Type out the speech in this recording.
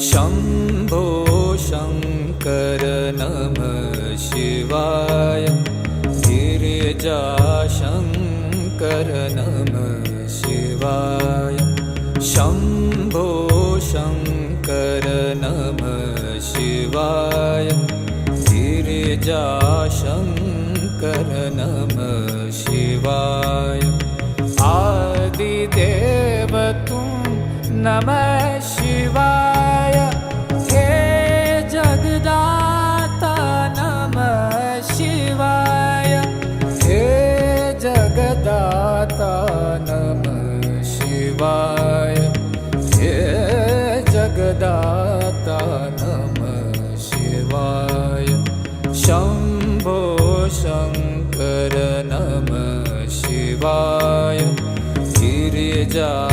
शम्भो शङ्कर नमः शिवाय गिरिजाशङ्कर नमः शिवाय शम्भो शङ्कर नमः शिवाय गिरिजाशङ्कर नमः शिवाय आदिदेव तुम नमः शिवाय हे जगदाता नमः शिवाय हे जगदाता नमः शिवाय हे जगदाता नमः शिवाय शम्भो शङ्कर नमः शिवाय गिरिजाशङ्कर